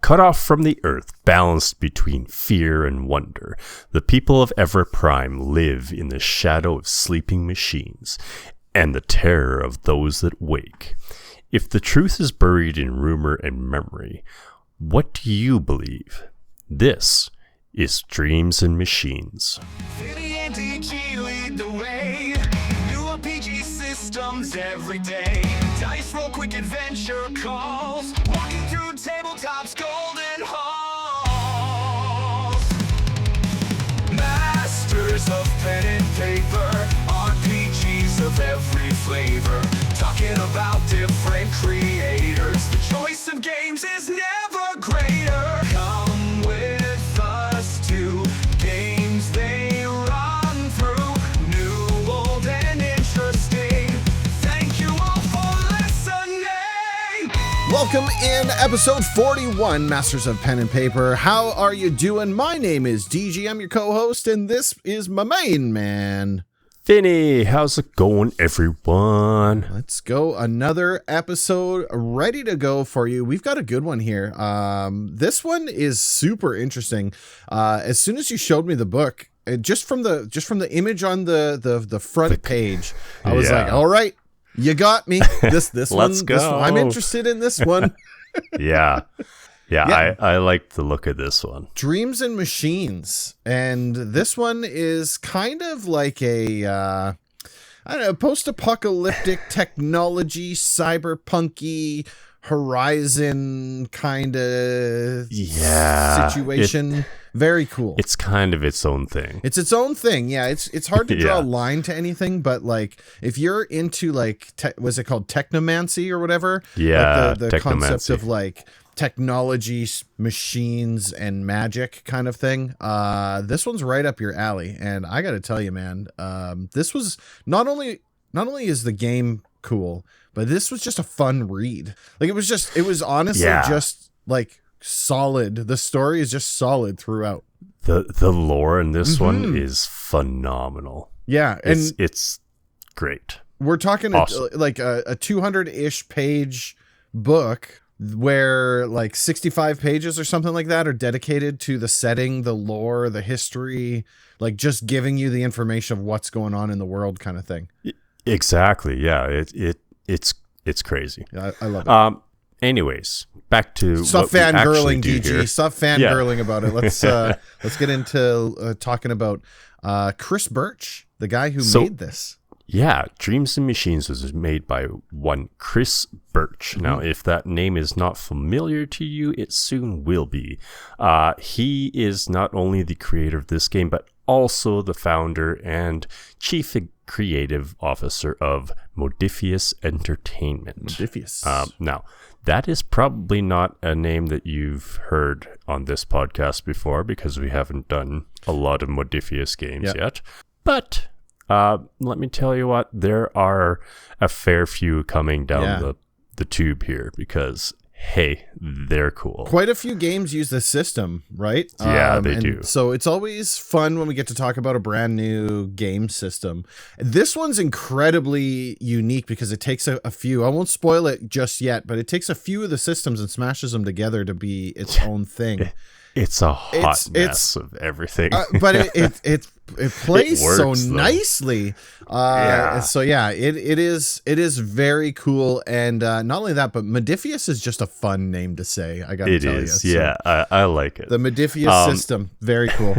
Cut off from the earth, balanced between fear and wonder, the people of Evera Prime live in the shadow of sleeping machines and the terror of those that wake. If the truth is buried in rumor and memory, what do you believe? This is Dreams and Machines. Systems every day. Dice roll, quick adventure calls. Walking through tabletops, golden halls. Masters of pen and paper, RPGs of every flavor. Talking about different creators. The choice of games is never greater. Come with us to games they run through. New, old, and interesting. Welcome in episode 41, Masters of Pen and Paper. How are you doing? My name is DG. I'm your co-host, and this is my main man, Finny. How's it going, everyone? Let's go. Another episode ready to go for you. We've got a good one here. This one is super interesting. As soon as you showed me the book, just from the image on the front page, I was like, all right. You got me. This Let's one. go. I'm interested in this one. Yeah. I like the look of this one. Dreams and Machines, and this one is kind of like a I don't know, post-apocalyptic technology, cyberpunky Horizon kind of situation. Very cool. It's kind of its own thing. It's its own thing. Yeah, it's hard to draw a line to anything, but like if you're into like was it called technomancy or whatever? Yeah, like the concept of like technology, machines, and magic kind of thing. This one's right up your alley, and I got to tell you, man, this was not only is the game cool, but this was just a fun read. Like it was honestly just like solid. The story is just solid throughout. The lore in this one is phenomenal. Yeah, and it's great. We're talking awesome. Like a 200-ish page book where like 65 pages or something like that are dedicated to the setting, the lore, the history, like just giving you the information of what's going on in the world kind of thing. Exactly. Yeah, it's crazy. Yeah, I love it. Anyways, back to stop fangirling, DG. Here. Stop fangirling about it. Let's get into talking about Chris Birch, the guy who made this. Yeah, Dreams and Machines was made by one Chris Birch. Now, if that name is not familiar to you, it soon will be. He is not only the creator of this game, but also the founder and chief creative officer of Modiphius Entertainment. Modiphius. Now, that is probably not a name that you've heard on this podcast before because we haven't done a lot of Modiphius games yet. But let me tell you what, there are a fair few coming down the tube here because, hey, they're cool. Quite a few games use this system, right? Yeah, they do. So it's always fun when we get to talk about a brand new game system. This one's incredibly unique because it takes a few, I won't spoil it just yet, but it takes a few of the systems and smashes them together to be its own thing. It's a hot mess of everything. But it plays works, so though. nicely. So yeah, it is very cool. And not only that, but Modiphius is just a fun name to say. I gotta tell you. So yeah, I like it. The Modiphius system, very cool.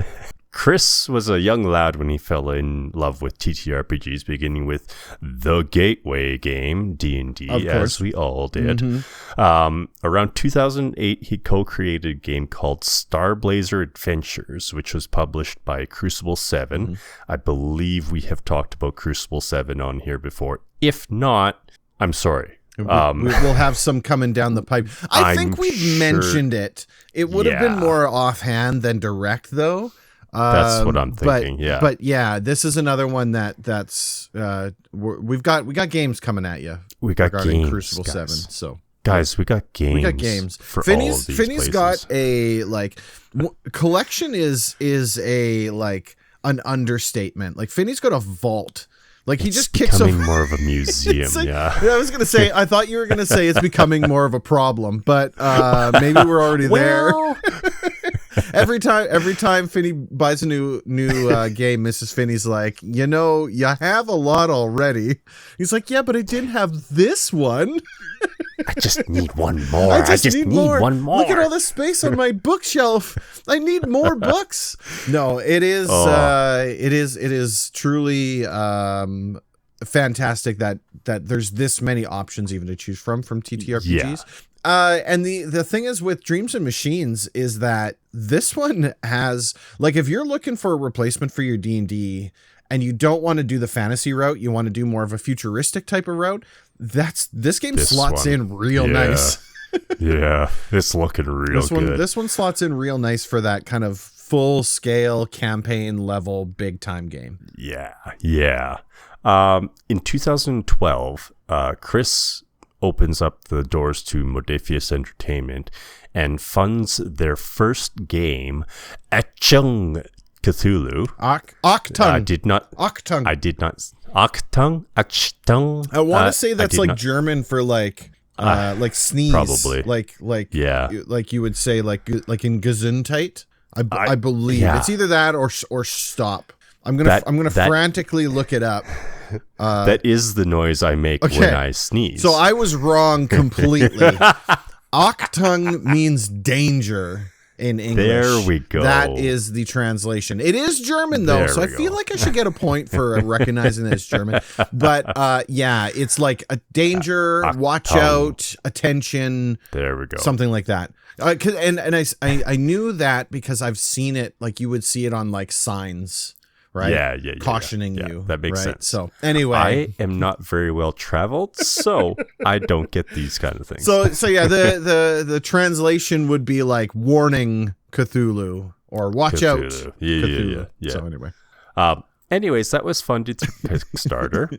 Chris was a young lad when he fell in love with TTRPGs, beginning with the gateway game, D&D, as we all did. Around 2008, he co-created a game called Star Blazer Adventures, which was published by Crucible 7. I believe we have talked about Crucible 7 on here before. If not, I'm sorry. We'll have some coming down the pipe. I think we've mentioned it. It would have been more offhand than direct, though. That's what I'm thinking. But yeah, this is another one that's we've got games coming at you. We got games, Crucible guys. 7. So guys, we got games. We got games. For all of these Finney's places. got a collection is a like an understatement. Like Finney's got a vault Like he It's just kicks becoming over. more of a museum. Like, yeah. I was gonna say. I thought you were gonna say it's becoming more of a problem, but maybe we're already there. Every time Finney buys a new game, Mrs. Finney's like, you have a lot already. He's like, yeah, but I didn't have this one. I just need one more. I just need one more. Look at all this space on my bookshelf. I need more books. No, it is it is truly fantastic that there's this many options even to choose from TTRPGs. Yeah. And the thing is with Dreams and Machines is that this one has, like, if you're looking for a replacement for your D&D and you don't want to do the fantasy route, you want to do more of a futuristic type of route, this game slots in real nice. Yeah, it's looking real good. This one slots in real nice for that kind of full scale campaign level big time game. Yeah. In 2012, Chris opens up the doors to Modiphius Entertainment and funds their first game, Achtung Cthulhu. Achtung. I did not. Achtung. Achtung. I want to say that's like German for like sneeze. Probably. Like you would say like in Gesundheit. I believe it's either that or stop. I'm gonna frantically look it up. That is the noise I make when I sneeze. So I was wrong completely. Achtung means danger in English. There we go. That is the translation. It is German though, so I feel like I should get a point for recognizing that it's German. But it's like a danger, watch out, attention. There we go. Something like that. I knew that because I've seen it. Like you would see it on like signs. Right? Yeah. Cautioning you. That makes sense. So anyway, I am not very well traveled, so I don't get these kind of things. So yeah, the translation would be like warning Cthulhu or watch out Cthulhu. Yeah. So anyway. Anyways, that was funded through Kickstarter.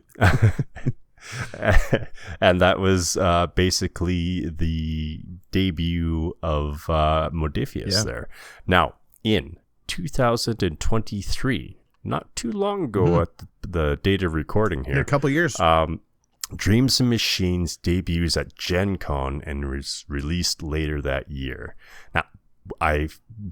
And that was basically the debut of Modiphius there. Now, in 2023, not too long ago at the date of recording here. A couple years. Dreams and Machines debuts at Gen Con and was released later that year. Now,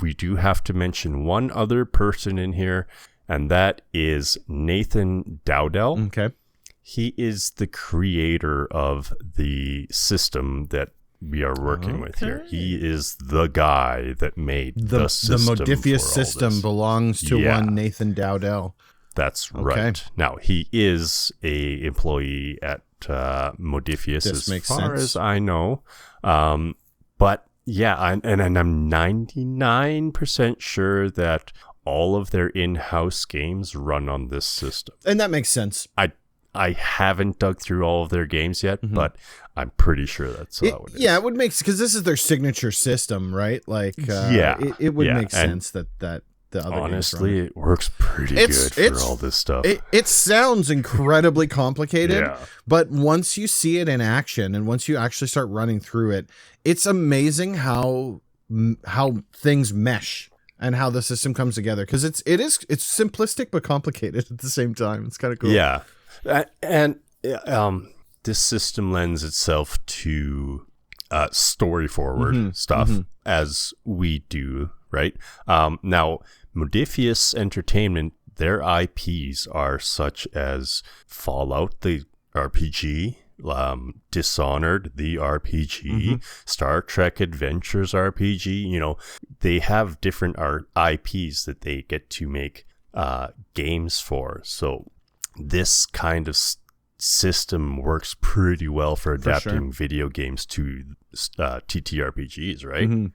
we do have to mention one other person in here, and that is Nathan Dowdell. Okay. He is the creator of the system that we are working with here. He is the guy that made the system. The Modiphius system belongs to one Nathan Dowdell. That's right. Now, he is a employee at Modiphius as far as I know. But yeah, I'm 99% sure that all of their in-house games run on this system. And that makes sense. I haven't dug through all of their games yet, but I'm pretty sure that's how it is. Yeah, it would make sense because this is their signature system, right? Like, it would make sense that the other honestly, it works pretty good for all this stuff. It sounds incredibly complicated, but once you see it in action and once you actually start running through it, it's amazing how things mesh and how the system comes together. Because it's simplistic but complicated at the same time. It's kind of cool. Yeah. And this system lends itself to story forward stuff as we do, right? Now, Modiphius Entertainment, their IPs are such as Fallout, the RPG, Dishonored, the RPG, Star Trek Adventures RPG. You know, they have different IPs that they get to make games for. So this kind of system works pretty well for adapting video games to TTRPGs, right?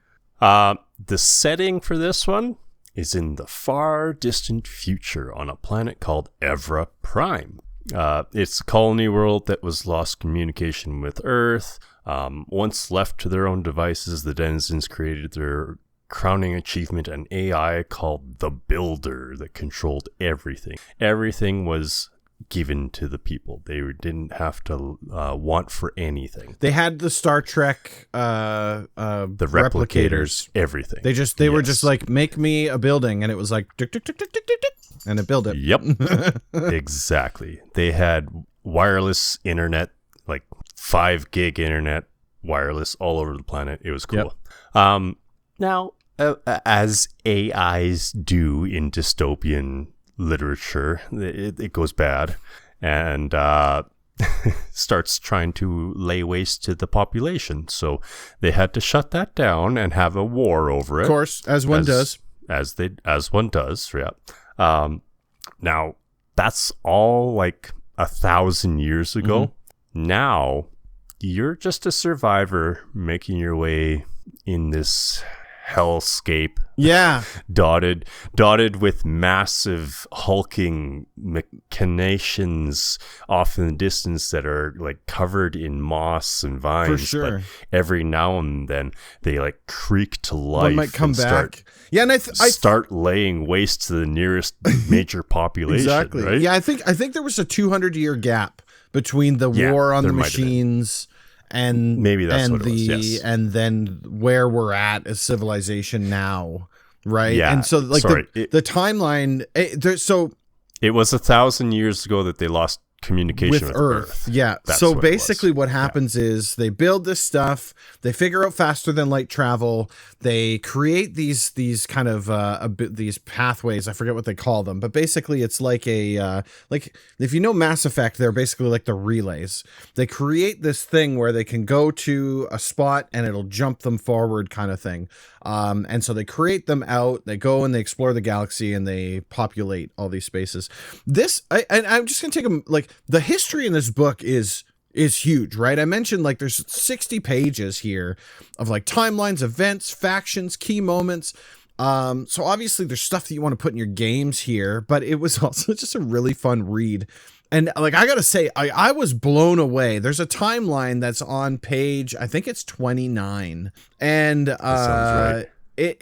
The setting for this one is in the far distant future on a planet called Evera Prime. It's a colony world that was lost communication with Earth. Once left to their own devices, the denizens created their crowning achievement, an AI called the Builder that controlled everything. Everything was given to the people. They didn't have to want for anything. They had the Star Trek the replicators, everything. They were just like, make me a building, and it was like tick, tick, tick, tick, tick, tick, tick, and it built it. Yep. Exactly. They had wireless internet, like 5 gig internet, wireless all over the planet. It was cool. Yep. Now, as AIs do in dystopian literature, it goes bad and starts trying to lay waste to the population. So they had to shut that down and have a war over it. Of course, as one does. As one does, yeah. Now, that's all like 1,000 years ago. Mm-hmm. Now, you're just a survivor making your way in this hellscape. Yeah. dotted with massive hulking machinations off in the distance that are like covered in moss and vines. For sure. But every now and then they like creak to life. One might come back. Yeah, and I start laying waste to the nearest major population. Exactly. Right? Yeah, I think there was a 200-year gap between the war on the machines and maybe that's and what it was, yes. and then where we're at as civilization now, right? Yeah. And so like the timeline. It was 1,000 years ago that they lost communication with Earth. Yeah. That's so basically what happens is they build this stuff, they figure out faster than light travel, they create these kind of these pathways, I forget what they call them, but basically it's like like if you know Mass Effect, they're basically like the relays. They create this thing where they can go to a spot and it'll jump them forward kind of thing. And so they create them out, they go and they explore the galaxy and they populate all these spaces. I'm just going to take them, like, the history in this book is huge, right? I mentioned like there's 60 pages here of like timelines, events, factions, key moments. So obviously there's stuff that you want to put in your games here, but it was also just a really fun read. And like, I gotta say, I was blown away. There's a timeline that's on page, I think it's 29, and that sounds right.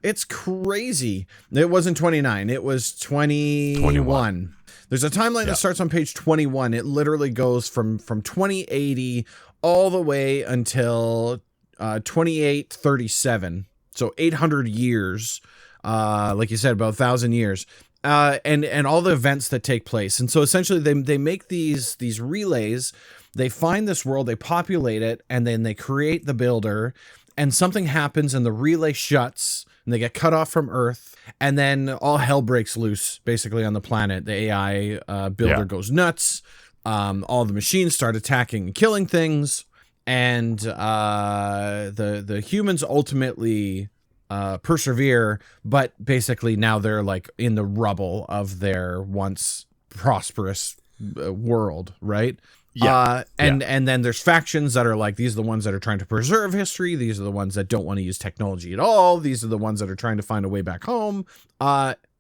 it's crazy. It wasn't 29, it was 21. There's a timeline that starts on page 21. It literally goes from 2080 all the way until 2837. So 800 years, like you said, about 1,000 years. And all the events that take place. And so essentially they make these relays, they find this world, they populate it, and then they create the builder, and something happens and the relay shuts and they get cut off from Earth, and then all hell breaks loose basically on the planet. The AI builder goes nuts. All the machines start attacking and killing things, and the humans ultimately persevere, but basically now they're like in the rubble of their once prosperous world, right? And then there's factions that are like, these are the ones that are trying to preserve history, these are the ones that don't want to use technology at all, these are the ones that are trying to find a way back home.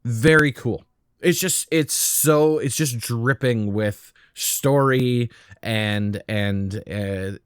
Very cool. It's just dripping with story, and it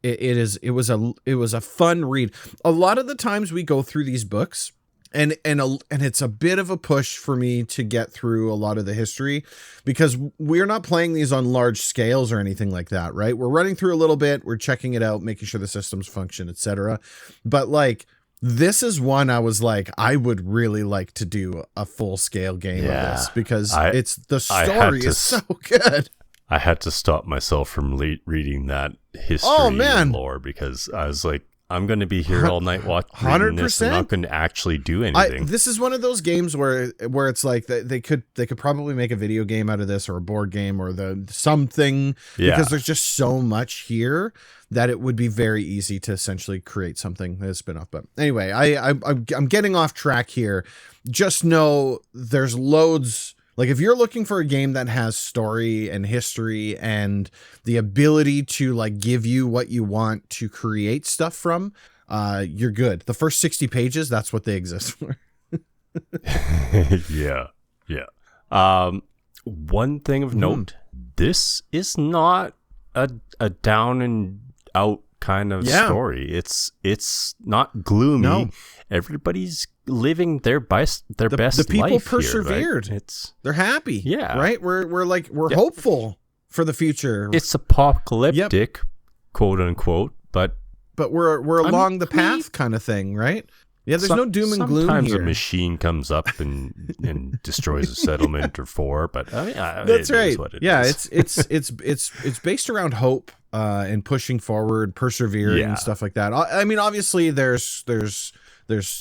was a fun read. A lot of the times we go through these books and it's a bit of a push for me to get through a lot of the history, because we're not playing these on large scales or anything like that, right? We're running through a little bit, we're checking it out, making sure the systems function, etc. But like, this is one I was like, I would really like to do a full scale game of this, because the story is so good. I had to stop myself from reading that history and lore, because I was like, I'm going to be here all night watching this. I'm not going to actually do anything. This is one of those games where it's like they could probably make a video game out of this, or a board game, or something, because there's just so much here that it would be very easy to essentially create something as a spin-off. But anyway, I'm getting off track here. Just know there's loads. Like, if you're looking for a game that has story and history and the ability to like give you what you want to create stuff from, you're good. The first 60 pages, that's what they exist for. Yeah. One thing of note, this is not a down and out kind of story. It's not gloomy. No. Everybody's living their best The people life persevered. Here, right? They're happy. Yeah. Right? We're hopeful for the future. It's apocalyptic, quote unquote, but we're along the path kind of thing, right? Yeah, there's no doom and gloom sometimes here. a machine comes up and destroys a settlement or four, but that's right. Is what it is. It's based around hope and pushing forward, persevering, and stuff like that. I mean, obviously, there's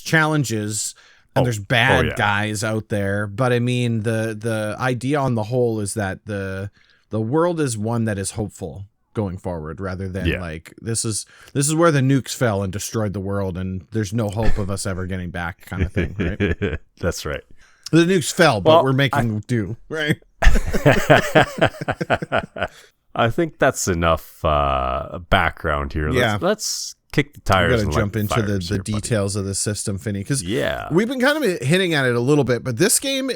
challenges and there's bad guys out there, but I mean, the idea on the whole is that the world is one that is hopeful going forward, rather than like this is where the nukes fell and destroyed the world, and there's no hope of us ever getting back, kind of thing, right? That's right. The nukes fell, but we're making do, right? I think that's enough background here. Let's kick the tires. We're gonna jump into the details of the system, Finney, because we've been kind of hitting at it a little bit, but this game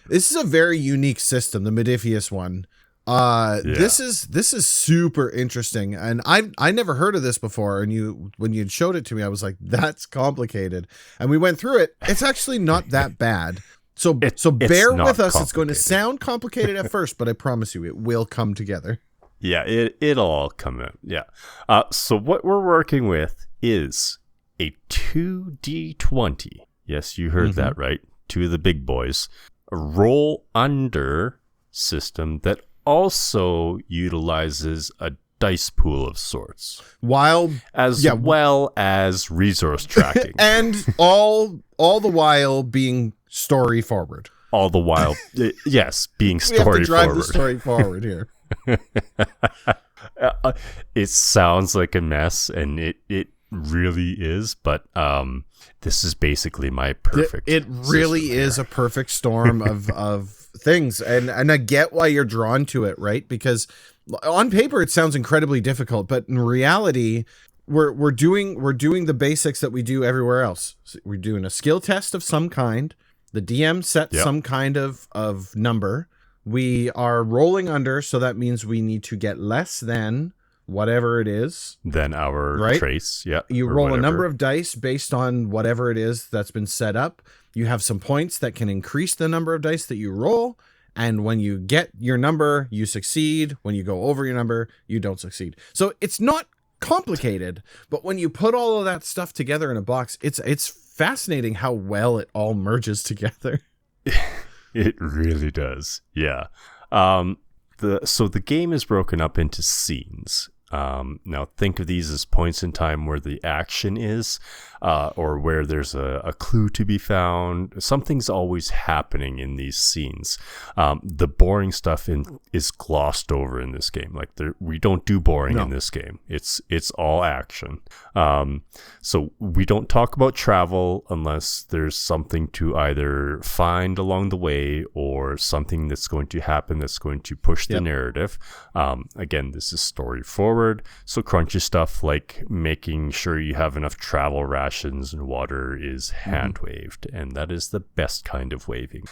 this is a very unique system, the Modiphius one. This is super interesting, and I never heard of this before, and when you showed it to me, I was like, that's complicated, and we went through it. It's actually not that bad. So bear with us. It's going to sound complicated at first, but I promise you it will come together. Yeah, it'll all come out. Yeah. So what we're working with is a 2d20. Yes, you heard that right. Two of the big boys. A roll under system that also utilizes a dice pool of sorts, well as resource tracking, and all the while being story forward. All the while, yes, being story forward. We have to drive the story forward here. It sounds like a mess, and it really is, but this is basically my perfect. It really is a perfect storm of things, and I get why you're drawn to it, right? Because on paper it sounds incredibly difficult, but in reality, we're doing the basics that we do everywhere else. So we're doing a skill test of some kind. The DM sets some kind of number. We are rolling under, so that means we need to get less than whatever it is. Then our trace, You roll a number of dice based on whatever it is that's been set up. You have some points that can increase the number of dice that you roll. And when you get your number, you succeed. When you go over your number, you don't succeed. So it's not complicated, but when you put all of that stuff together in a box, it's fascinating how well it all merges together. It really does. Yeah. So the game is broken up into scenes. Now think of these as points in time where the action is, or where there's a clue to be found. Something's always happening in these scenes. The boring stuff is glossed over in this game. Like we don't do boring in this game. It's all action. So we don't talk about travel unless there's something to either find along the way or something that's going to happen that's going to push the narrative. Again, this is story forward. So crunchy stuff like making sure you have enough travel rations and water is hand waved, and that is the best kind of waving.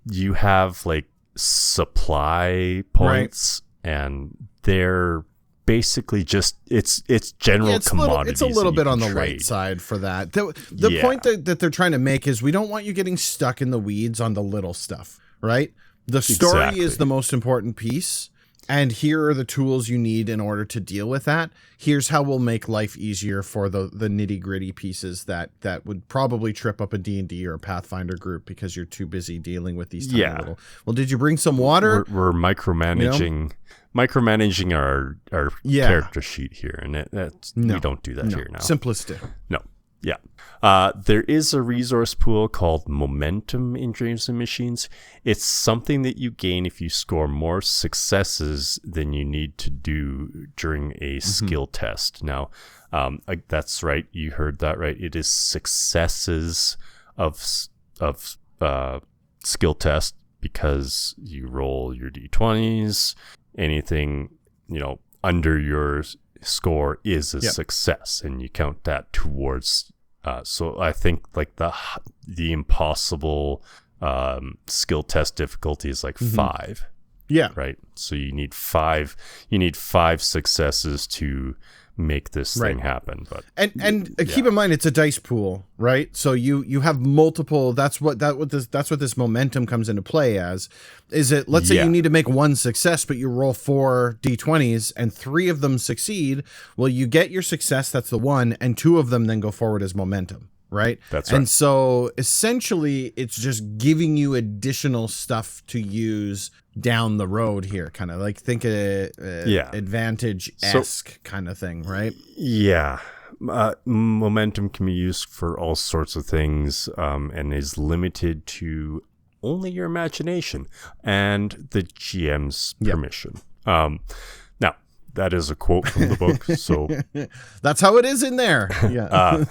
You have like supply points, and they're basically just it's general commodities. It's a little bit on the light side for that. The point that they're trying to make is we don't want you getting stuck in the weeds on the little stuff, right? The story is the most important piece. And here are the tools you need in order to deal with that. Here's how we'll make life easier for the nitty gritty pieces that would probably trip up a D&D or a Pathfinder group because you're too busy dealing with these tiny little. Well, did you bring some water? We're micromanaging our character sheet here, and we don't do that here now. Simplistic. No. Yeah. There is a resource pool called momentum in Dreams and Machines. It's something that you gain if you score more successes than you need to do during a skill test. Now, that's right. You heard that right. It is successes of skill test, because you roll your D20s. Anything, under your score is a success, and you count that towards so I think like the impossible skill test difficulty is like 5, Yeah. Right. So you need five successes to make this thing happen. But keep in mind, it's a dice pool, right? So you have multiple. That's what this momentum comes into play as. Is it? Let's say you need to make one success, but you roll 4 d20s and 3 of them succeed. Well, you get your success. That's the one, and 2 of them then go forward as momentum. Right. That's right. And so essentially it's just giving you additional stuff to use down the road here. Kind of like think advantage-esque kind of thing. Right. Yeah. Momentum can be used for all sorts of things and is limited to only your imagination and the GM's permission. Now, that is a quote from the book, so that's how it is in there. Yeah.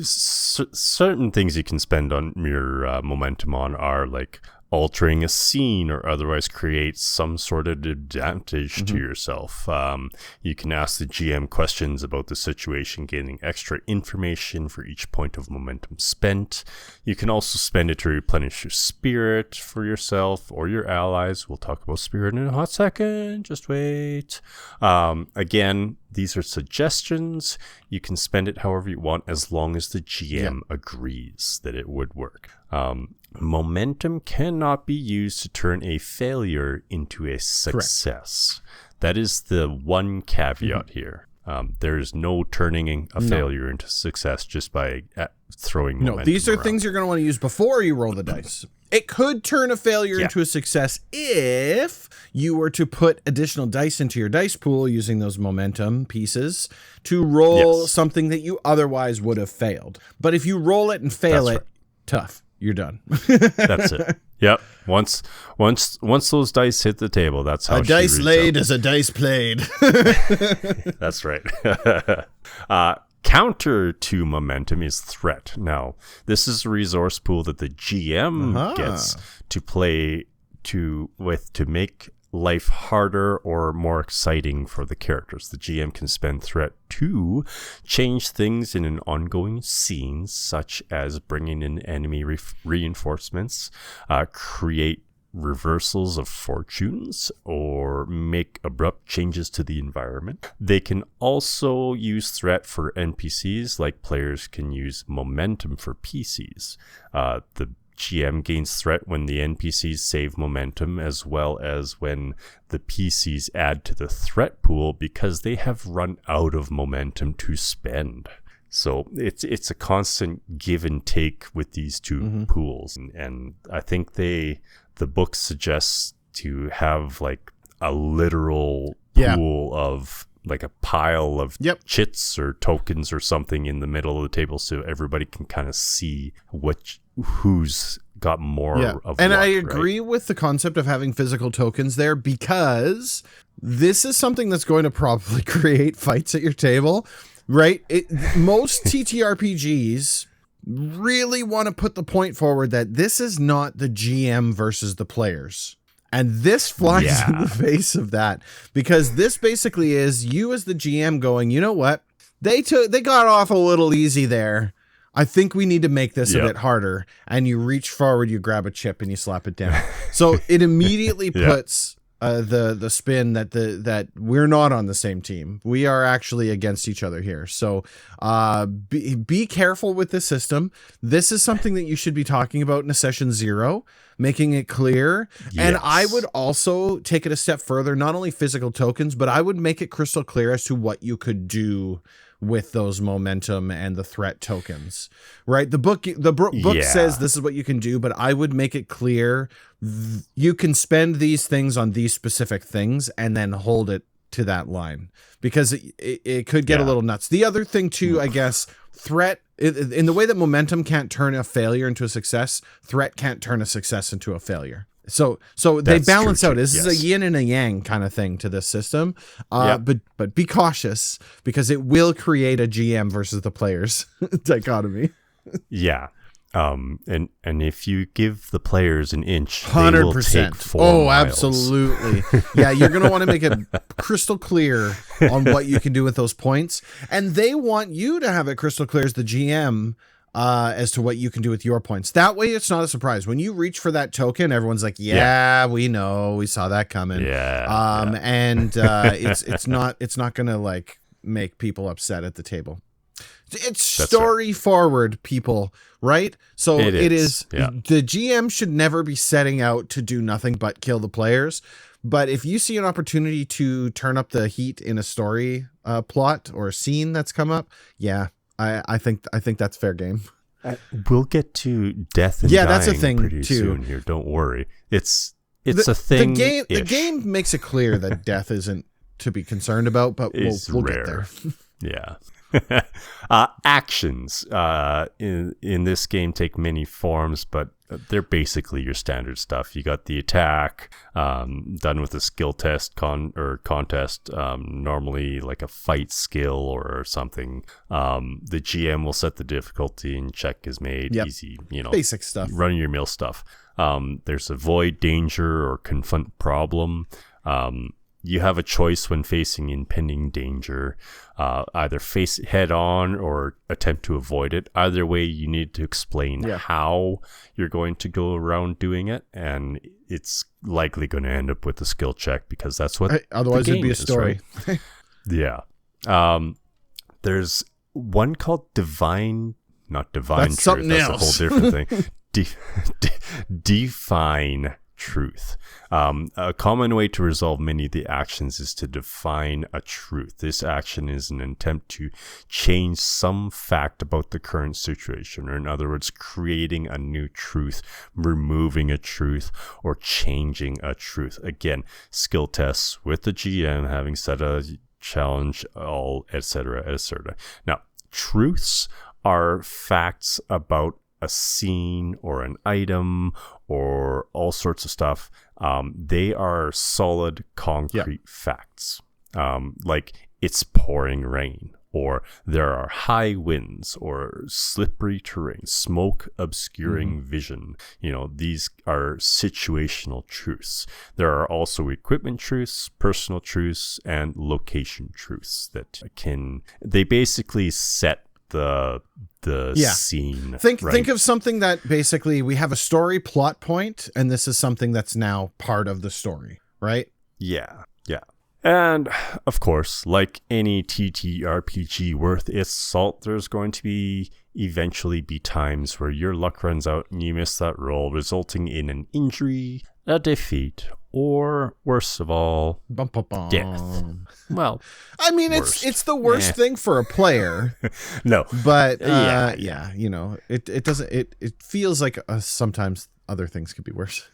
Certain things you can spend on your momentum on are like altering a scene or otherwise create some sort of advantage to yourself. You can ask the GM questions about the situation, gaining extra information for each point of momentum spent. You can also spend it to replenish your spirit for yourself or your allies. We'll talk about spirit in a hot second. Just wait. Again, these are suggestions. You can spend it however you want as long as the GM agrees that it would work. Momentum cannot be used to turn a failure into a success. Correct. That is the one caveat here. There's no turning a failure into success just by throwing momentum. These are around. things you're going to want to use before you roll the dice. It could turn a failure into a success if you were to put additional dice into your dice pool using those momentum pieces to roll something that you otherwise would have failed. But if you roll it and fail tough. You're done. That's it. Yep. Once those dice hit the table, that's how a dice laid is a dice played. That's right. Counter to momentum is threat. Now, this is a resource pool that the GM gets to play to make life harder or more exciting for the characters. The GM can spend threat to change things in an ongoing scene, such as bringing in enemy reinforcements, create reversals of fortunes, or make abrupt changes to the environment. They can also use threat for NPCs, like players can use momentum for PCs. The GM gains threat when the NPCs save momentum, as well as when the PCs add to the threat pool because they have run out of momentum to spend. So it's a constant give and take with these two pools. And I think the book suggests to have like a literal pool of like a pile of chits or tokens or something in the middle of the table so everybody can kind of see who's got more of and what, I agree with the concept of having physical tokens there, because this is something that's going to probably create fights at your table, right? Most TTRPGs really want to put the point forward that this is not the GM versus the players. And this flies in the face of that, because this basically is you as the GM going, you know what? They got off a little easy there. I think we need to make this a bit harder. And you reach forward, you grab a chip and you slap it down. So it immediately puts the spin that we're not on the same team. We are actually against each other here. So be careful with this system. This is something that you should be talking about in a session 0, making it clear. Yes. And I would also take it a step further, not only physical tokens, but I would make it crystal clear as to what you could do with those momentum and the threat tokens, right? The book says this is what you can do, but I would make it clear you can spend these things on these specific things and then hold it to that line, because it could get a little nuts. The other thing too, I guess, threat, in the way that momentum can't turn a failure into a success, threat can't turn a success into a failure. So they balance out. This is a yin and a yang kind of thing to this system. But be cautious, because it will create a GM versus the players dichotomy. Yeah. And if you give the players an inch, 100%. They will take 4 miles. Absolutely. Yeah, you're going to want to make it crystal clear on what you can do with those points. And they want you to have it crystal clear as the GM as to what you can do with your points. That way, it's not a surprise. When you reach for that token, everyone's like, we know, we saw that coming. And it's not going to like make people upset at the table. It's story forward, people, right? So it is. The GM should never be setting out to do nothing but kill the players. But if you see an opportunity to turn up the heat in a story plot or a scene that's come up, I think that's fair game. We'll get to death and dying that's a thing pretty too. soon here. Don't worry. It's a thing. The game makes it clear that death isn't to be concerned about, but we'll get there. Yeah. Actions in this game take many forms, but they're basically your standard stuff. You got the attack, done with a skill test contest, normally like a fight skill or something. The GM will set the difficulty and check is made. Easy, basic stuff, run your mill stuff. There's avoid danger or confront problem. You have a choice when facing impending danger, either face it head on or attempt to avoid it. Either way, you need to explain how you're going to go around doing it, and it's likely going to end up with a skill check because that's what otherwise the game it'd be a is, story. Right? There's one called not divine that's truth. Something that's else. A whole different thing. Define truth. A common way to resolve many of the actions is to define a truth. This action is an attempt to change some fact about the current situation, or in other words, creating a new truth, removing a truth, or changing a truth. Again, skill tests with the GM having set a challenge, all etc., etc. Now, truths are facts about a scene or an item or all sorts of stuff. They are solid, concrete facts. Like it's pouring rain, or there are high winds, or slippery terrain, smoke obscuring vision. These are situational truths. There are also equipment truths, personal truths, and location truths that they basically set the scene. Think of something that basically we have a story plot point, and this is something that's now part of the story, right? Yeah. And of course, like any TTRPG worth its salt, there's going to eventually be times where your luck runs out and you miss that roll, resulting in an injury, a defeat, or worst of all, death. Well, I mean, it's the worst thing for a player. No, but it doesn't. It feels like sometimes other things could be worse.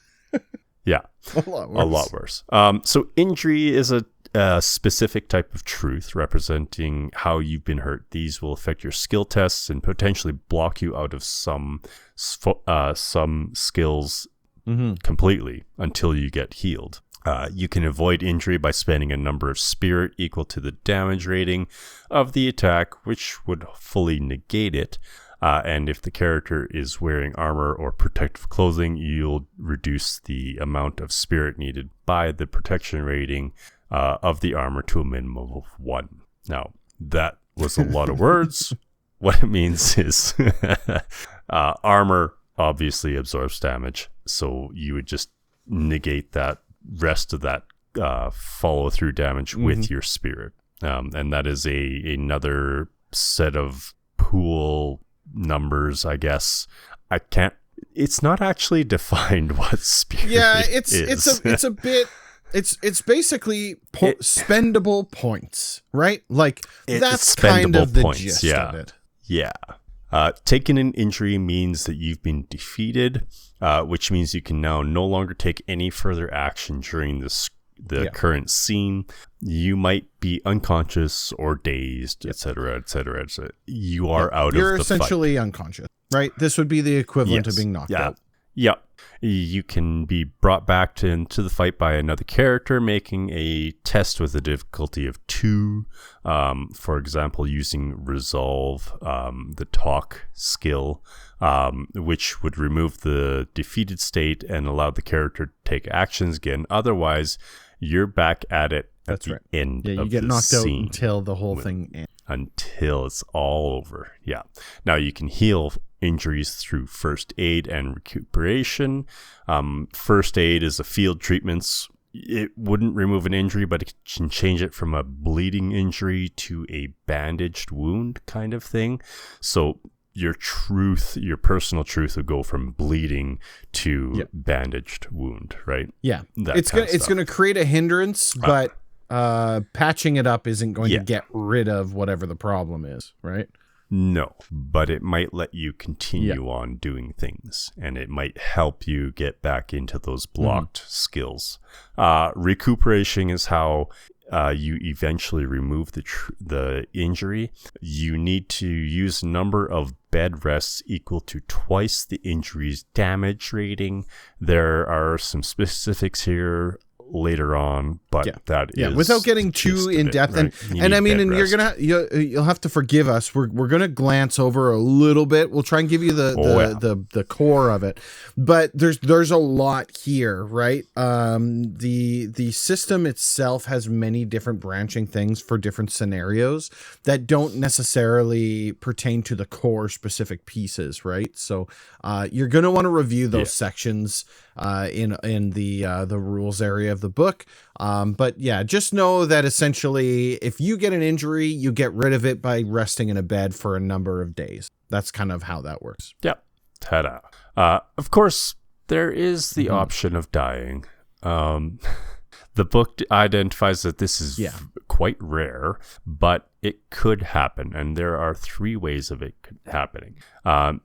Yeah, a lot worse. So injury is a specific type of truth representing how you've been hurt. These will affect your skill tests and potentially block you out of some skills completely until you get healed. You can avoid injury by spending a number of spirit equal to the damage rating of the attack, which would fully negate it. And if the character is wearing armor or protective clothing, you'll reduce the amount of spirit needed by the protection rating of the armor to a minimum of 1. Now, that was a lot of words. What it means is armor obviously absorbs damage, so you would just negate that rest of that follow-through damage with your spirit. And that is another set of pool numbers, I guess. It's not actually defined what spirit is. It's a bit. It's basically spendable points, right? Like that's kind of the gist of it. Yeah. Taking an injury means that you've been defeated, which means you can now no longer take any further action during the current scene. You might be unconscious or dazed, etc., etc., etc. You are out of the fight. You're essentially unconscious, right? This would be the equivalent of being knocked out. Yeah. You can be brought back into the fight by another character, making a test with a difficulty of 2. For example, using Resolve, the talk skill, which would remove the defeated state and allow the character to take actions again. Otherwise, you're back at it at the end of the scene. Yeah, you get knocked out until the whole thing ends. until it's all over. Yeah. Now you can heal injuries through first aid and recuperation. First aid is a field treatments. It wouldn't remove an injury, but it can change it from a bleeding injury to a bandaged wound kind of thing. So your personal truth would go from bleeding to bandaged wound, right? Yeah. It's gonna create a hindrance, but patching it up isn't going to get rid of whatever the problem is, right? No, but it might let you continue on doing things, and it might help you get back into those blocked skills. Recuperation is how you eventually remove the injury. You need to use a number of bed rests equal to twice the injury's damage rating. There are some specifics here later on, but that is without getting too in depth, right? and I mean, and you'll have to forgive us. We're gonna glance over a little bit. We'll try and give you the core of it, but there's a lot here, right? The system itself has many different branching things for different scenarios that don't necessarily pertain to the core specific pieces, right? So you're gonna want to review those sections in the rules area of the book, but just know that essentially if you get an injury, you get rid of it by resting in a bed for a number of days. That's kind of how that works. Ta-da. Of course there is the option of dying. The book identifies that this is quite rare, but it could happen, and there are 3 ways of it happening.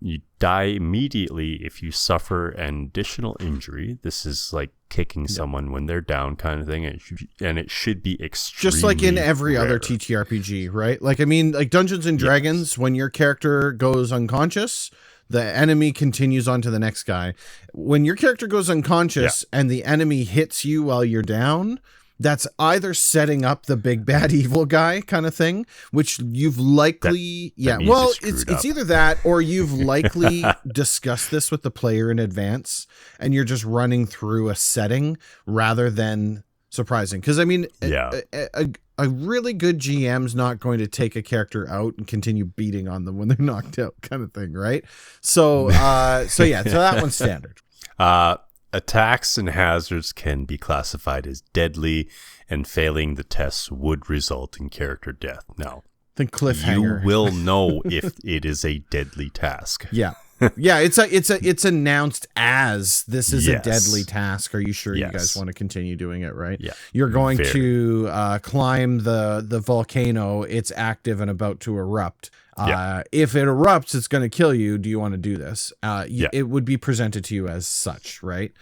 You die immediately if you suffer an additional injury. This is like kicking someone when they're down kind of thing, and it should be extremely just like in every rare. other TTRPG, right? Like, I mean, like Dungeons and Dragons, when your character goes unconscious, the enemy continues on to the next guy. When your character goes unconscious and the enemy hits you while you're down, that's either setting up the big bad evil guy kind of thing, which you've likely it's either that or you've likely discussed this with the player in advance and you're just running through a setting rather than surprising. Because I mean, a really good GM's not going to take a character out and continue beating on them when they're knocked out, kind of thing, right? So that one's standard. Attacks and hazards can be classified as deadly, and failing the tests would result in character death. Now, the cliffhanger. You will know if it is a deadly task. It's announced as this is a deadly task. Are you sure you guys want to continue doing it, right? You're going to climb the volcano. It's active and about to erupt. If it erupts, it's going to kill you. Do you want to do this? It would be presented to you as such, right?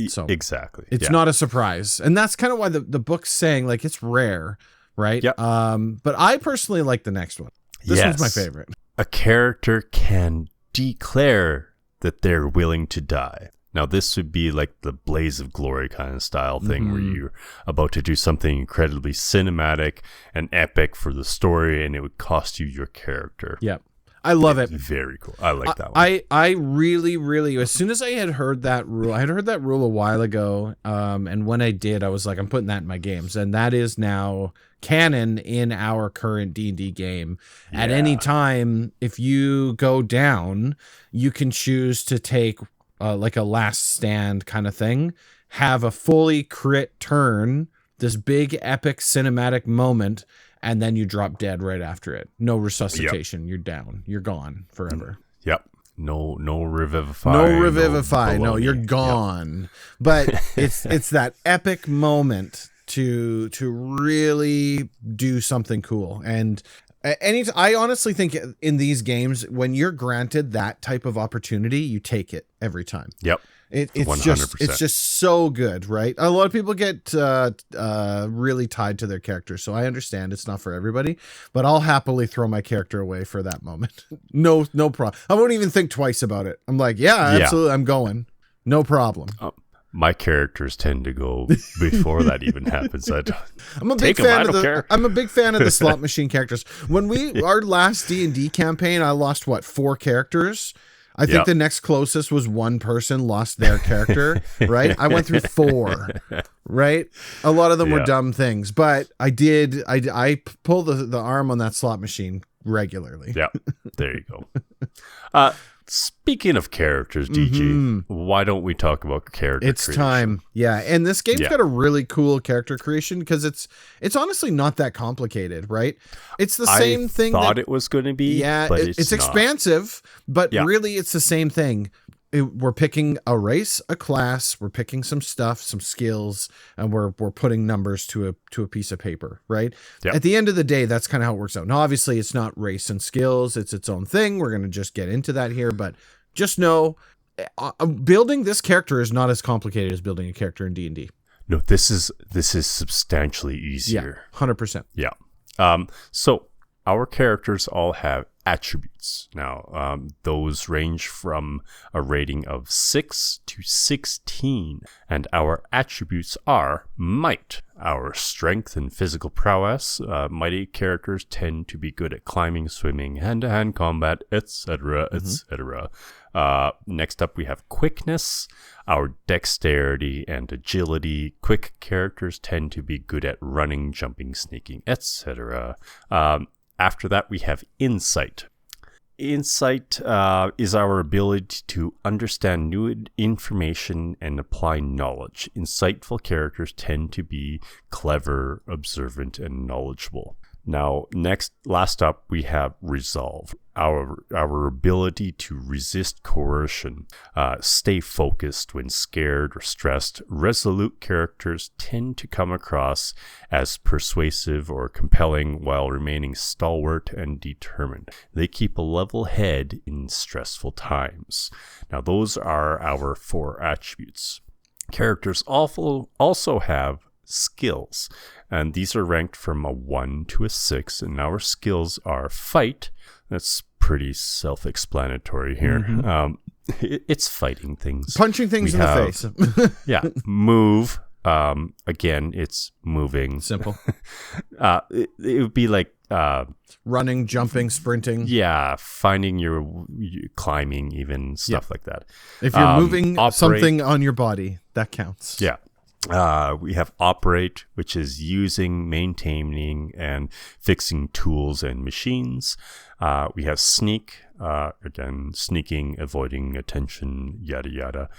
So exactly. It's not a surprise. And that's kind of why the book's saying like it's rare, right? But I personally like the next one. This one's my favorite. A character can declare that they're willing to die. Now, this would be like the Blaze of Glory kind of style thing where you're about to do something incredibly cinematic and epic for the story, and it would cost you your character. I love it. Very cool. I like that one. I really, really, as soon as I had heard that rule, I had heard that rule a while ago. And when I did, I was like, I'm putting that in my games. And that is now canon in our current D&D game. At any time, if you go down, you can choose to take like a last stand kind of thing, have a fully crit turn, this big epic cinematic moment, and then you drop dead right after it. No resuscitation. You're down. You're gone forever. No revivify. No revivify. No, you're gone. But it's that epic moment to really do something cool. And I honestly think in these games, when you're granted that type of opportunity, you take it every time. It's 100%. Just so good, right? A lot of people get really tied to their characters, so I understand it's not for everybody, but I'll happily throw my character away for that moment. No problem. I won't even think twice about it. I'm like, absolutely, I'm going. No problem. My characters tend to go before that even happens. I'm a big fan of the slot machine characters. When our last D&D campaign, I lost 4 characters. I think the next closest was one person lost their character, right? I went through 4, right? A lot of them were dumb things, but I pulled the arm on that slot machine regularly. Yeah, there you go. Speaking of characters, DG, why don't we talk about character creation? Time. Yeah, and this game's got a really cool character creation because it's honestly not that complicated, right? It's the same thing. I thought it was going to be. Yeah, but it's expansive, but really it's the same thing. We're picking a race, a class, we're picking some stuff, some skills, and we're putting numbers to a piece of paper, right? Yep. At the end of the day, that's kind of how it works out. Now, obviously, it's not race and skills. It's its own thing. We're going to just get into that here, but just know building this character is not as complicated as building a character in D&D. No, this is substantially easier. Yeah, 100%. Yeah. So our characters all have attributes. Now, those range from a rating of 6 to 16, and our attributes are might. Our strength and physical prowess. Mighty characters tend to be good at climbing, swimming, hand-to-hand combat, etc., etc. Next up, we have quickness. Our dexterity and agility. Quick characters tend to be good at running, jumping, sneaking, etc. After that, we have insight. Insight is our ability to understand new information and apply knowledge. Insightful characters tend to be clever, observant, and knowledgeable. Now, last up, we have resolve. Our ability to resist coercion, stay focused when scared or stressed. Resolute characters tend to come across as persuasive or compelling while remaining stalwart and determined. They keep a level head in stressful times. Now, those are our 4 attributes. Characters also have skills, and these are ranked from a 1 to a 6, and our skills are fight. That's pretty self-explanatory here. It's fighting things, punching things in the face. Yeah. Move. Again, it's moving. Simple. It would be like running, jumping, sprinting. Yeah, finding your climbing, even stuff like that. If you're moving something on your body, that counts. Yeah. We have operate, which is using, maintaining, and fixing tools and machines. We have sneak, again, sneaking, avoiding attention, yada, yada.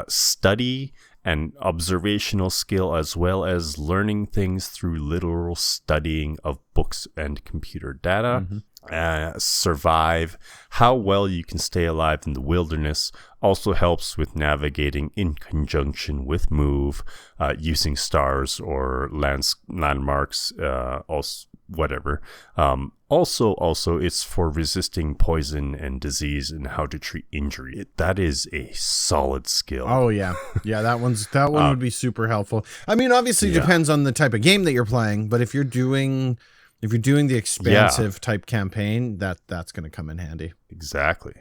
Study and observational skill, as well as learning things through literal studying of books and computer data. Survive, how well you can stay alive in the wilderness, also helps with navigating in conjunction with move, using stars or landmarks, whatever. Also, it's for resisting poison and disease and how to treat injury. That is a solid skill. Oh yeah, that one would be super helpful. I mean, obviously, it depends on the type of game that you're playing, but if you're doing the expansive type campaign, that's going to come in handy. Exactly.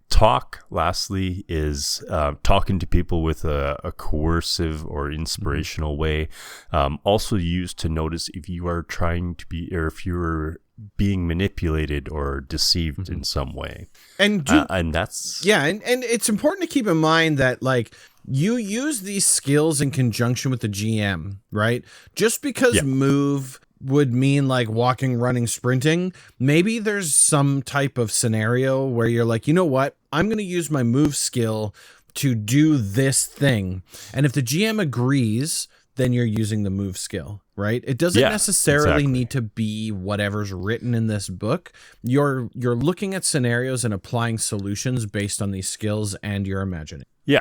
Talk, lastly, is talking to people with a coercive or inspirational way. Also used to notice if you are trying to be, or if you're being manipulated or deceived in some way. And that's... Yeah, and it's important to keep in mind that, like, you use these skills in conjunction with the GM, right? Just because move would mean like walking, running, sprinting, maybe there's some type of scenario where you're like, you know what, I'm going to use my move skill to do this thing. And if the GM agrees, then you're using the move skill, right? It doesn't necessarily need to be whatever's written in this book. You're looking at scenarios and applying solutions based on these skills and your imagining. Yeah.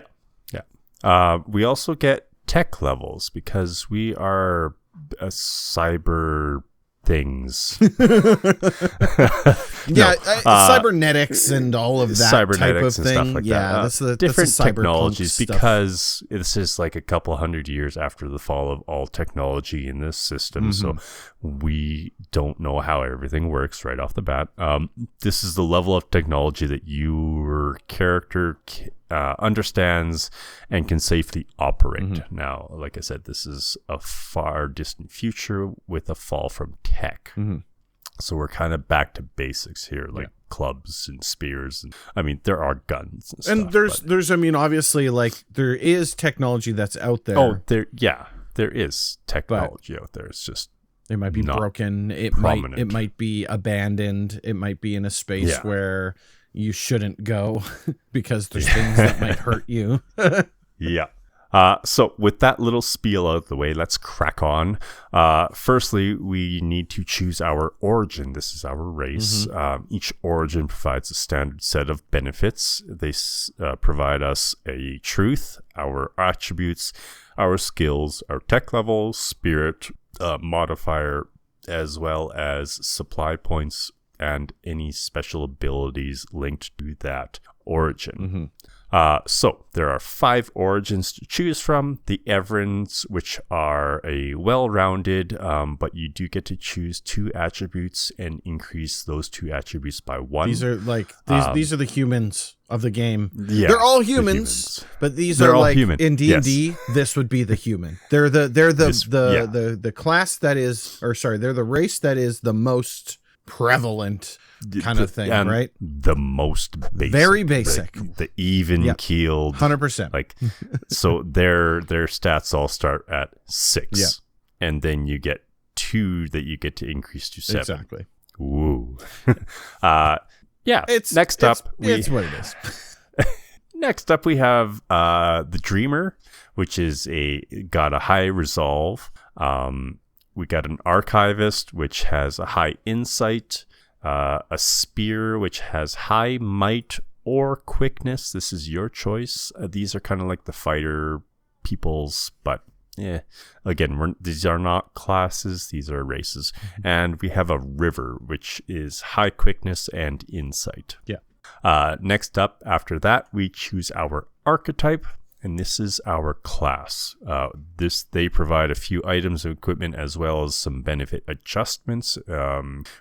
We also get tech levels because we are cyber things. Cybernetics and all of that type of thing. Stuff like that. That's different technologies, because this is like a couple hundred years after the fall of all technology in this system. So we don't know how everything works right off the bat. This is the level of technology that your character understands and can safely operate. Now, like I said, this is a far distant future with a fall from tech. So we're kind of back to basics here, like clubs and spears. And I mean, there are guns and stuff. And there's, I mean, obviously, like, there is technology that's out there. Oh, there is technology out there. It's just It might be broken. It might be abandoned. It might be in a space where you shouldn't go because there's things that might hurt you. Yeah. So with that little spiel out of the way, let's crack on. Firstly, we need to choose our origin. This is our race. Each origin provides a standard set of benefits. They provide us a truth, our attributes, our skills, our tech level, spirit, modifier, as well as supply points and any special abilities linked to that origin. So there are 5 origins to choose from. The Everans, which are a well-rounded, but you do get to choose 2 attributes and increase those 2 attributes by 1. These are like these are the humans of the game. Yeah, they're all humans, but they're all like human. In D&D. This would be the human. They're the class that is, or sorry, they're the race that is the most prevalent kind of thing, right? The most basic, very basic, the even keeled, 100%. Like, so their stats all start at 6, and then you get 2 that you get to increase to 7. Exactly. Ooh. It's what it is. Next up, we have the Dreamer, which is got a high resolve. We got an Archivist, which has a high insight. A Spear, which has high might or quickness. This is your choice. These are kind of like the fighter peoples, but again, these are not classes. These are races. And we have a River, which is high quickness and insight. Next up, after that, we choose our Archetype. And this is our class. They provide a few items of equipment as well as some benefit adjustments,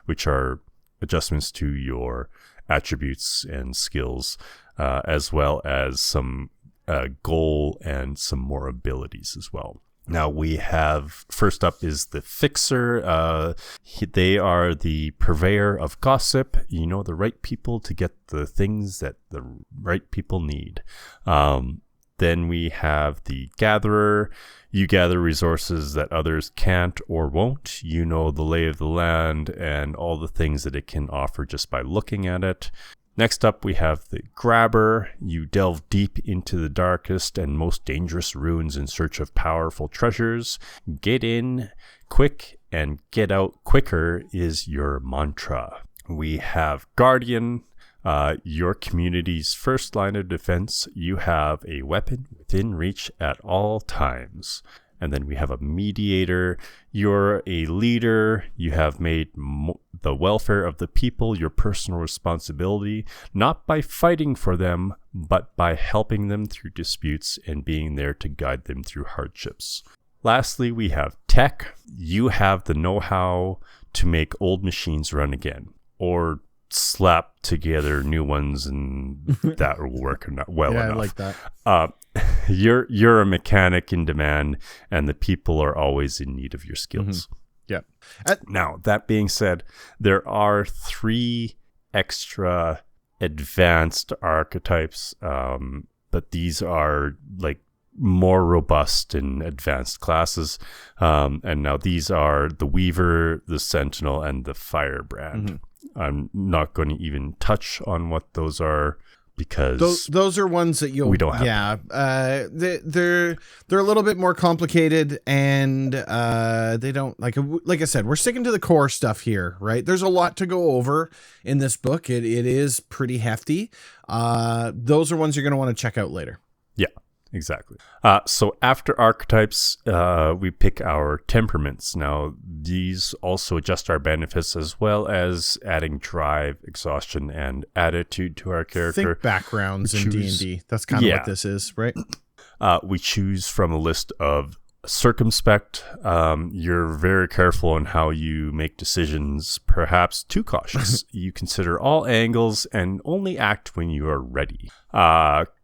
which are adjustments to your attributes and skills, as well as some goal and some more abilities as well. Now we have, first up is the Fixer. They are the purveyor of gossip. You know, the right people to get the things that the right people need. Then we have the Gatherer. You gather resources that others can't or won't. You know the lay of the land and all the things that it can offer just by looking at it. Next up, we have the Grabber. You delve deep into the darkest and most dangerous ruins in search of powerful treasures. Get in quick and get out quicker is your mantra. We have Guardian. Your community's first line of defense. You have a weapon within reach at all times. And then we have a Mediator. You're a leader. You have made the welfare of the people your personal responsibility, not by fighting for them, but by helping them through disputes and being there to guide them through hardships. Lastly, we have Tech. You have the know-how to make old machines run again, or slap together new ones, and that will work well enough. I like that. You're a mechanic in demand, and the people are always in need of your skills. Now, that being said, there are 3 extra advanced archetypes, but these are like more robust and advanced classes. And now these are the Weaver, the Sentinel, and the Firebrand. I'm not going to even touch on what those are because those are ones that we don't have. They're a little bit more complicated, and they don't like I said, we're sticking to the core stuff here, right? There's a lot to go over in this book. It is pretty hefty. Those are ones you're going to want to check out later. Yeah. Exactly. So after Archetypes, we pick our Temperaments. Now, these also adjust our benefits as well as adding drive, exhaustion, and attitude to our character. Think backgrounds in D&D. That's kind of what this is, right? We choose from a list of circumspect. You're very careful on how you make decisions, perhaps too cautious. You consider all angles and only act when you are ready.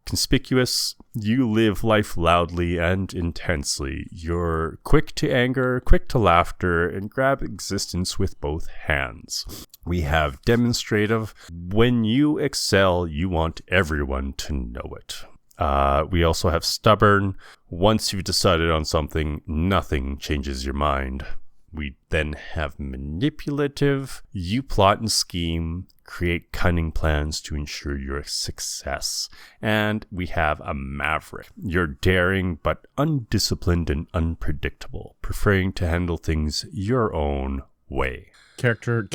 Conspicuous, you live life loudly and intensely. You're quick to anger, quick to laughter, and grab existence with both hands. We have demonstrative. When you excel, you want everyone to know it. We also have stubborn. Once you've decided on something, nothing changes your mind. We then have manipulative. You plot and scheme, create cunning plans to ensure your success. And we have a maverick. You're daring but undisciplined and unpredictable, preferring to handle things your own way. Character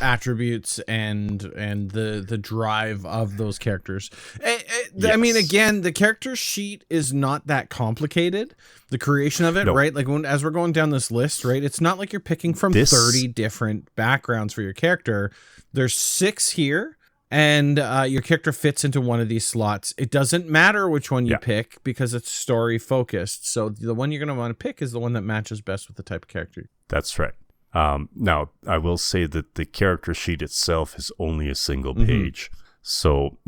attributes and the drive of those characters. I mean, again, the character sheet is not that complicated. The creation of it, right? Like as we're going down this list, right? It's not like you're picking from 30 different backgrounds for your character. There's 6 here, and your character fits into one of these slots. It doesn't matter which one you pick because it's story focused. So the one you're going to want to pick is the one that matches best with the type of character. That's right. Now, I will say that the character sheet itself is only a single page. So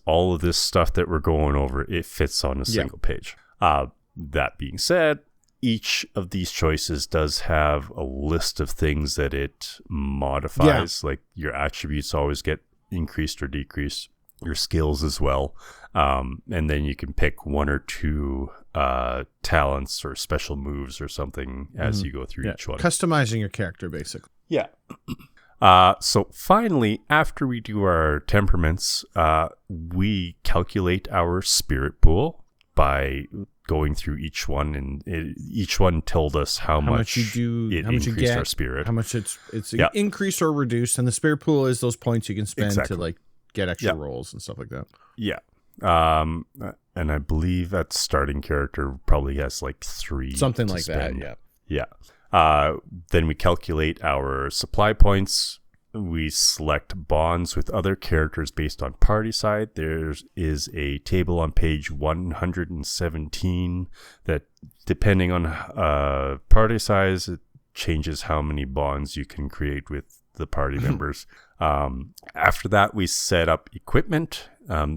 all of this stuff that we're going over, it fits on a single page. That being said, each of these choices does have a list of things that it modifies. Like your attributes always get increased or decreased, your skills as well. And then you can pick 1 or 2 talents or special moves or something as you go through each one. Customizing your character, basically. Yeah. So finally, after we do our temperaments, we calculate our spirit pool by going through each one, and each one told us how much you do, how much you get, our spirit, how much it's increased or reduced, and the spirit pool is those points you can spend to like get extra rolls and stuff like that. Yeah. And I believe that starting character probably has like 3 something like spend. that. Yeah. Then we calculate our supply points. We select bonds with other characters based on party side. There is a table on page 117 that, depending on party size, it changes how many bonds you can create with the party members. After that, we set up equipment.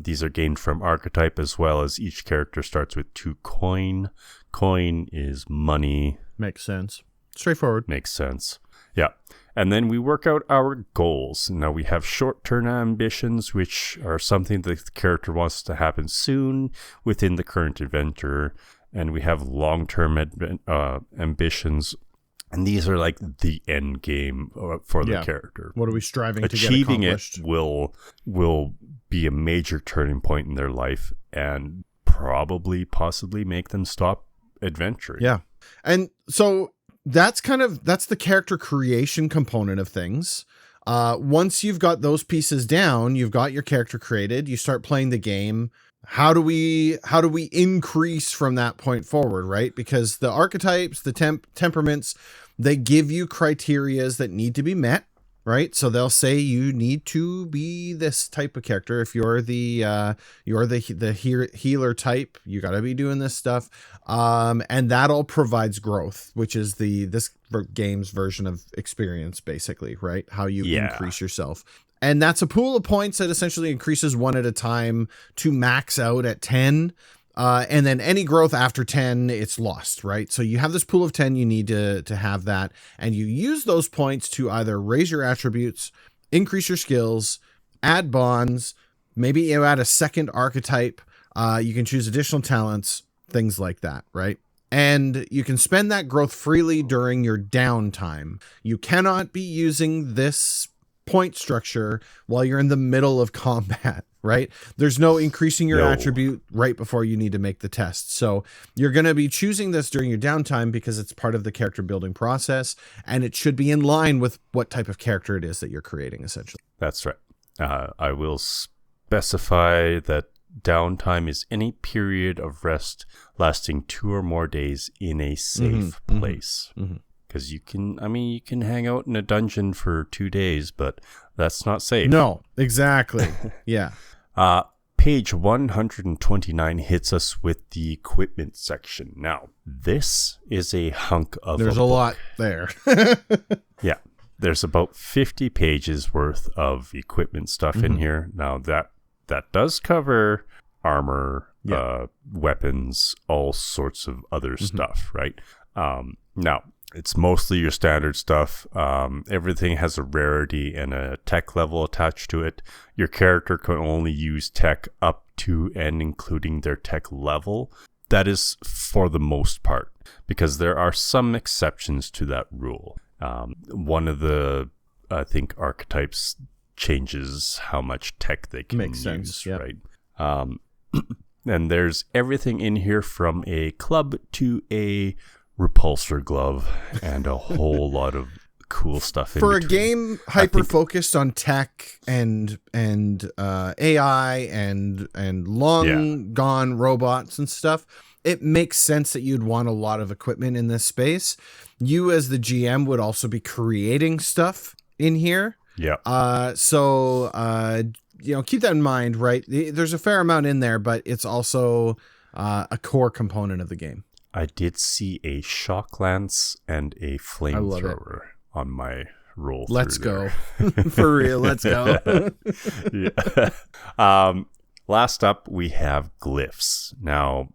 These are gained from Archetype, as well as each character starts with 2 coin. Coin is money. Makes sense. Straightforward. Makes sense. Yeah. And then we work out our goals. Now we have short-term ambitions, which are something that the character wants to happen soon within the current adventure. And we have long-term ambitions. And these are like the end game for the character. What are we striving to get Achieving accomplished? it will be a major turning point in their life and possibly make them stop adventuring. Yeah. And so that's the character creation component of things. Once you've got those pieces down, you've got your character created, you start playing the game. How do we increase from that point forward, right? Because the archetypes, the temperaments, they give you criterias that need to be met, right? So they'll say you need to be this type of character. If you're the healer type, you got to be doing this stuff, and that all provides growth, which is this game's version of experience, basically, right? How you increase yourself. And that's a pool of points that essentially increases 1 at a time to max out at 10. And then any growth after 10, it's lost, right? So you have this pool of 10, you need to have that. And you use those points to either raise your attributes, increase your skills, add bonds, maybe you add a second archetype. You can choose additional talents, things like that, right? And you can spend that growth freely during your downtime. You cannot be using this point structure while you're in the middle of combat, right? There's no increasing your attribute right before you need to make the test. So you're going to be choosing this during your downtime because it's part of the character building process, and it should be in line with what type of character it is that you're creating, essentially. That's right. I will specify that downtime is any period of rest lasting 2 or more days in a safe place. Because you can hang out in a dungeon for 2 days, but that's not safe. No, exactly. Yeah. Page 129 hits us with the equipment section. Now, this is a hunk of There's a lot there. Yeah. There's about 50 pages worth of equipment stuff in here. Now, that does cover armor, weapons, all sorts of other stuff, right? Now, it's mostly your standard stuff. Everything has a rarity and a tech level attached to it. Your character can only use tech up to and including their tech level. That is for the most part. because there are some exceptions to that rule. One of the, I think, archetypes changes how much tech they can use, sense, yep. right? And there's everything in here from a club to a repulsor glove and a whole lot of cool stuff in for between. A game hyper focused on tech and AI and long gone robots and stuff. It makes sense that you'd want a lot of equipment in this space. You as the GM would also be creating stuff in here. Yeah. So keep that in mind, right? There's a fair amount in there, but it's also a core component of the game. I did see a shock lance and a flamethrower on my roll. Let's go. For real, let's go. Yeah. Last up, we have glyphs. Now,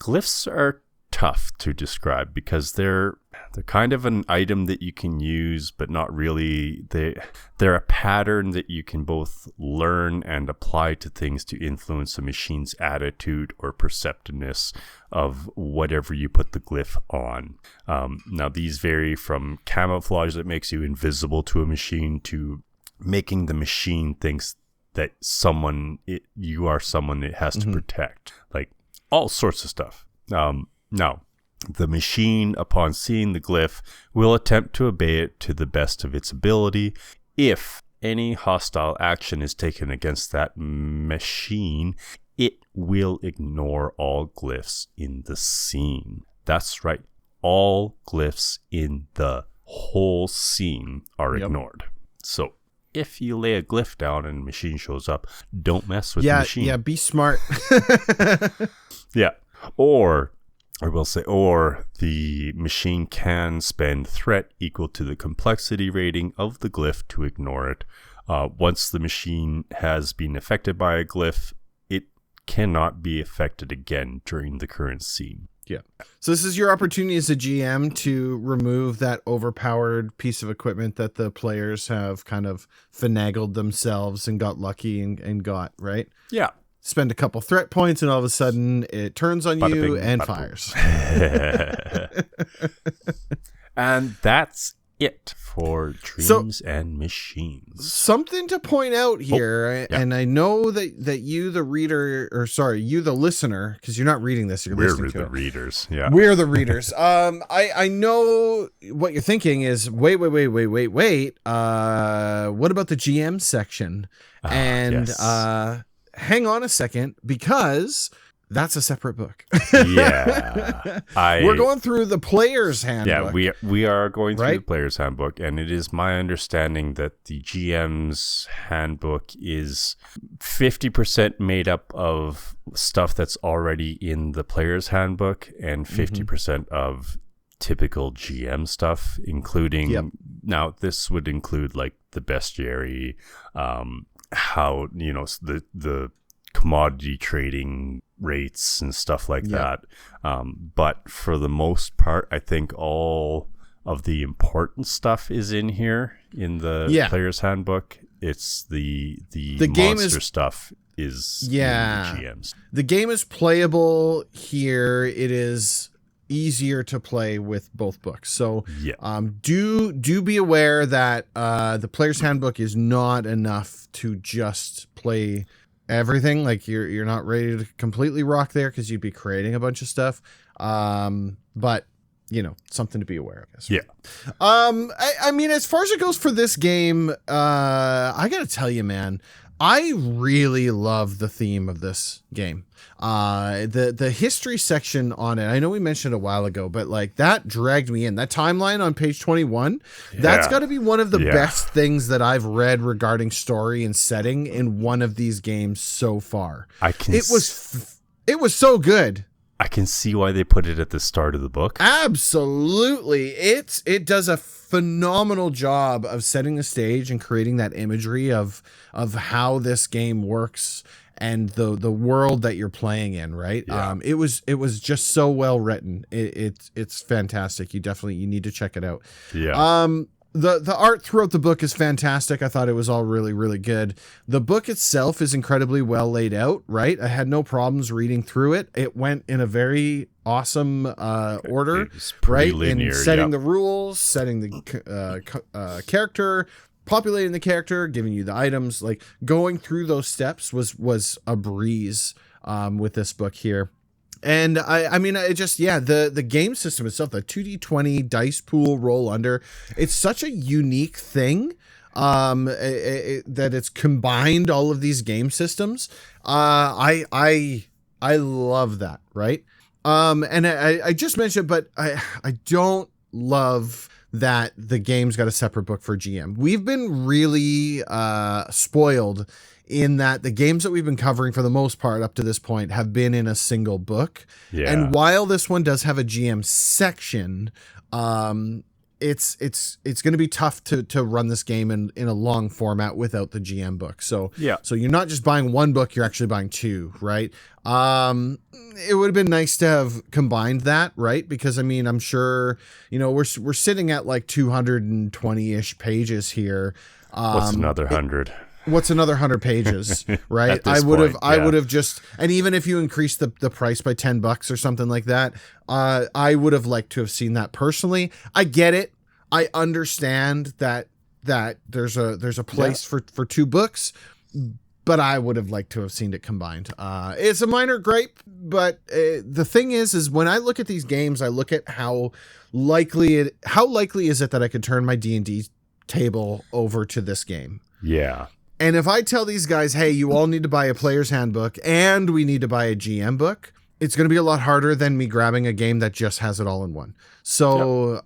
glyphs are tough to describe because they're kind of an item that you can use, but not really. They're a pattern that you can both learn and apply to things to influence a machine's attitude or perceptiveness of whatever you put the glyph on. Now, these vary from camouflage that makes you invisible to a machine to making the machine thinks that you are someone it has to protect. Like all sorts of stuff. Now, the machine, upon seeing the glyph, will attempt to obey it to the best of its ability. If any hostile action is taken against that machine, it will ignore all glyphs in the scene. That's right. All glyphs in the whole scene are ignored. So if you lay a glyph down and a machine shows up, don't mess with the machine. Yeah, be smart. Yeah. Or the machine can spend threat equal to the complexity rating of the glyph to ignore it. Once the machine has been affected by a glyph, it cannot be affected again during the current scene. Yeah. So this is your opportunity as a GM to remove that overpowered piece of equipment that the players have kind of finagled themselves and got lucky and got, right? Yeah. Spend a couple threat points and all of a sudden it turns on you and fires. And that's it for Dreams and Machines. Something to point out here, and I know that you, the reader, you, the listener, because you're not reading this, you're listening to it. We're the readers, yeah. We're the readers. I know what you're thinking is, wait. What about the GM section? Hang on a second, because that's a separate book. Yeah. We're going through the player's handbook. Yeah, we are going through the player's handbook, and it is my understanding that the GM's handbook is 50% made up of stuff that's already in the player's handbook and 50% of typical GM stuff, including now this would include like the bestiary, how the commodity trading rates and stuff like that. But for the most part, I think all of the important stuff is in here in the player's handbook. It's the monster stuff is in the GMs. The game is playable here. It is easier to play with both books. So do be aware that the player's handbook is not enough to just play everything. Like you're not ready to completely rock there because you'd be creating a bunch of stuff. But something to be aware of, I guess. Yeah. I mean, as far as it goes for this game, I gotta tell you, man, I really love the theme of this game. The history section on it, I know we mentioned a while ago, but like that dragged me in. That timeline on page 21, that's got to be one of the best things that I've read regarding story and setting in one of these games so far. It was so good. I can see why they put it at the start of the book. Absolutely. It does a phenomenal job of setting the stage and creating that imagery of how this game works and the world that you're playing in, right? Yeah. It was just so well written. It's fantastic. You need to check it out. Yeah. The art throughout the book is fantastic. I thought it was all really, really good. The book itself is incredibly well laid out, right? I had no problems reading through it. It went in a very awesome order, right? Linear, in setting the rules, setting the character, populating the character, giving you the items, like going through those steps was a breeze with this book here. And I mean, it just, the game system itself, the 2d20 dice pool roll under, it's such a unique thing that it's combined all of these game systems. I love that, right? And I just mentioned, but I don't love that the game's got a separate book for GM. We've been really spoiled in that the games that we've been covering for the most part up to this point have been in a single book. Yeah. And while this one does have a GM section, it's going to be tough to run this game in a long format without the GM book. So you're not just buying one book, you're actually buying two, right? It would have been nice to have combined that, right? Because I mean, I'm sure, we're sitting at like 220-ish pages here. What's another 100? What's another 100 pages, right? I would have just, and even if you increase the price by $10 or something like that, I would have liked to have seen that personally. I get it. I understand that there's a place for two books, but I would have liked to have seen it combined. It's a minor gripe, but the thing is when I look at these games, I look at how likely is it that I could turn my D&D table over to this game. Yeah. And if I tell these guys, hey, you all need to buy a player's handbook and we need to buy a GM book, it's going to be a lot harder than me grabbing a game that just has it all in one. So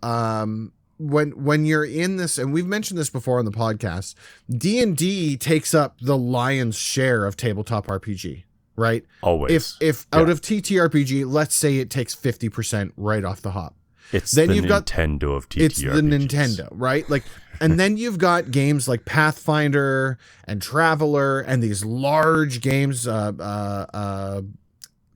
when you're in this, and we've mentioned this before on the podcast, D&D takes up the lion's share of tabletop RPG, right? Always. If out of TTRPG, let's say it takes 50% right off the hop. It's then you've Nintendo got, of TTRPGs. It's the Nintendo, right? Like, and then you've got games like Pathfinder and Traveler and these large games,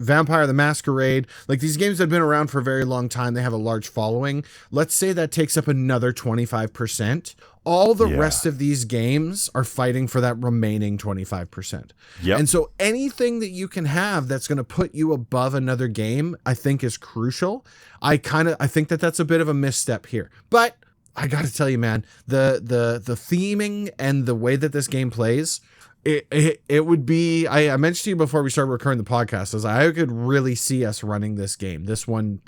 Vampire the Masquerade, like these games that have been around for a very long time. They have a large following. Let's say that takes up another 25%. All the rest of these games are fighting for that remaining 25%. Yep. And so anything that you can have that's going to put you above another game, I think is crucial. I think that's a bit of a misstep here, but I got to tell you, man, the theming and the way that this game plays, it would be, I mentioned to you before we started recording the podcast, as I could really see us running this game. This one